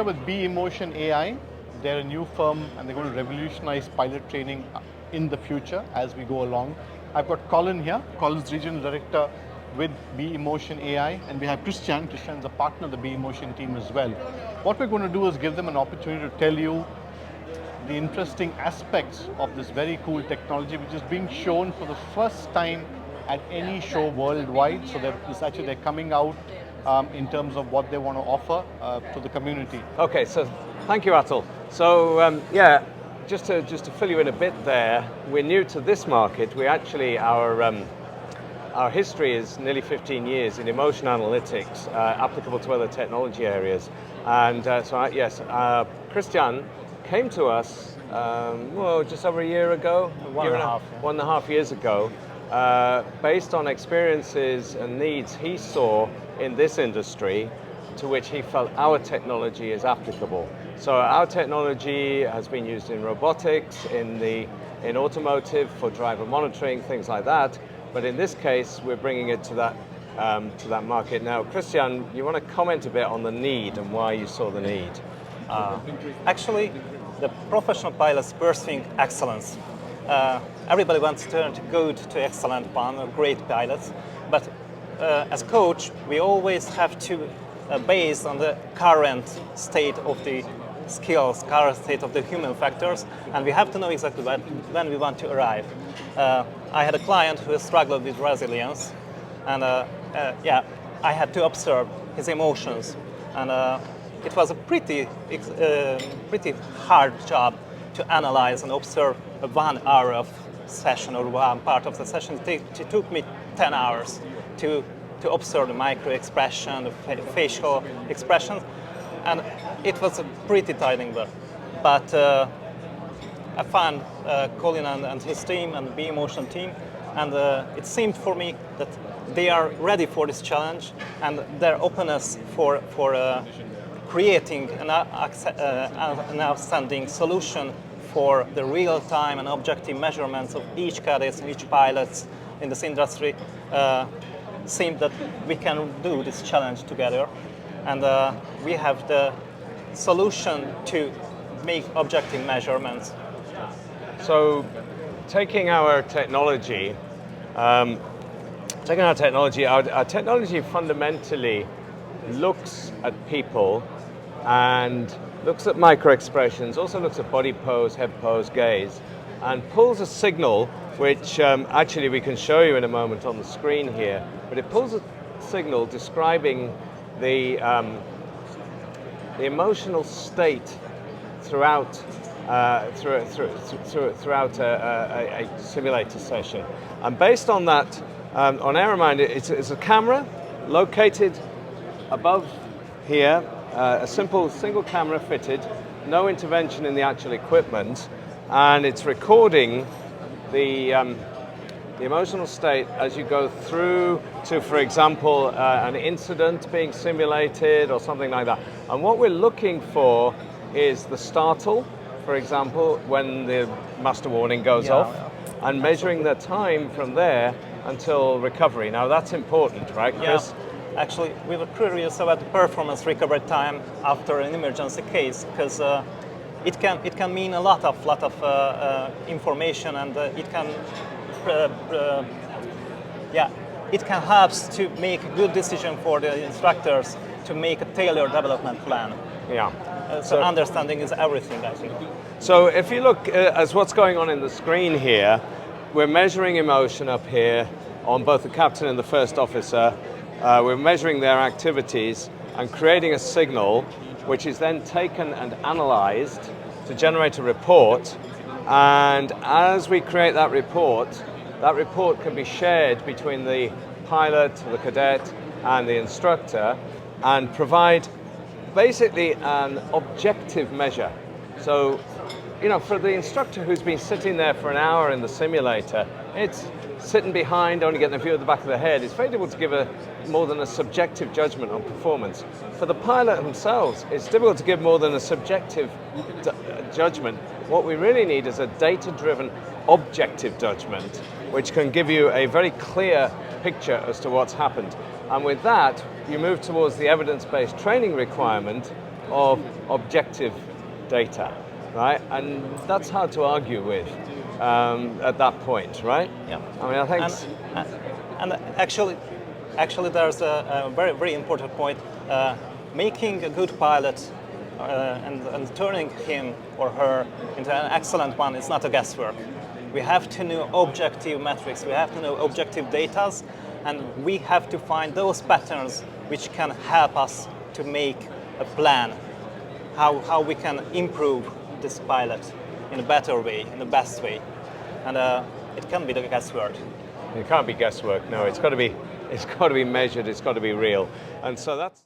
here with BeEmotion.AI. They're a new firm and they're going to revolutionize pilot training in the future as we go along. I've got Colin here. Colin's Regional Director with BeEmotion.AI, and we have Krisztian. Krisztian's a partner of the BeEmotion team as well. What we're going to do is give them an opportunity to tell you the interesting aspects of this very cool technology, which is being shown for the first time at any show worldwide. So they're coming out in terms of what they want to offer to the community. Okay, so thank you, Atul. So yeah, just to fill you in a bit there, we're new to this market. We actually, our history is nearly 15 years in emotion analytics, applicable to other technology areas. And yes, Krisztian came to us, just over a year ago, 1.5 years ago, based on experiences and needs he saw in this industry, to which he felt our technology is applicable. So our technology has been used in robotics, in automotive for driver monitoring, things like that. But in this case, we're bringing it to that market. Now, Krisztian, you want to comment a bit on the need and why you saw the need? Actually, the professional pilots pursuing excellence. Everybody wants to turn to good to excellent great pilots, but as a coach, we always have to base on the current state of the skills, current state of the human factors, and we have to know exactly when we want to arrive. I had a client who struggled with resilience, and I had to observe his emotions, and it was a pretty hard job to analyze and observe 1 hour of session or one part of the session. It took me 10 hours to observe the micro expression, the facial expressions, and it was a pretty tiring work. But I found Colin and his team and the BeEmotion team, and it seemed for me that they are ready for this challenge, and their openness for creating an outstanding solution for the real-time and objective measurements of each cadets and each pilots in this industry seemed that we can do this challenge together, and we have the solution to make objective measurements. So, taking our technology, our technology fundamentally looks at people and looks at micro expressions, also looks at body pose, head pose, gaze, and pulls a signal, which actually we can show you in a moment on the screen here, but it pulls a signal describing the emotional state throughout throughout a simulator session. And based on that, on Aeromind, it's a camera located above here, a simple single camera fitted, no intervention in the actual equipment, and it's recording the emotional state as you go through to, for example, an incident being simulated or something like that. And what we're looking for is the startle, for example, when the master warning goes off, and measuring the time from there until recovery. Now that's important, right, Chris? Yeah. Actually, we were curious about the performance recovery time after an emergency case, because it can mean a lot of information, and it can help to make a good decision for the instructors to make a tailored development plan. Yeah. So understanding is everything, I think. So if you look at what's going on in the screen here, we're measuring emotion up here on both the captain and the first officer. We're measuring their activities and creating a signal, which is then taken and analyzed to generate a report. And as we create that report can be shared between the pilot, the cadet, and the instructor, and provide basically an objective measure. So, for the instructor who's been sitting there for an hour in the simulator, it's sitting behind, only getting a view of the back of the head. It's very difficult to give more than a subjective judgment on performance. For the pilot themselves, it's difficult to give more than a subjective judgment. What we really need is a data-driven, objective judgment, which can give you a very clear picture as to what's happened. And with that, you move towards the evidence-based training requirement, of objective data, right? And that's hard to argue with at that point, right? Yeah. I mean, I think. And actually, there's a very, very important point. Making a good pilot and turning him or her into an excellent one is not a guesswork. We have to know objective metrics, we have to know objective data, and we have to find those patterns which can help us to make a plan, how we can improve this pilot in a better way, in the best way. And it can be the guesswork. It can't be guesswork, no, it's got to be measured, it's got to be real. And so that's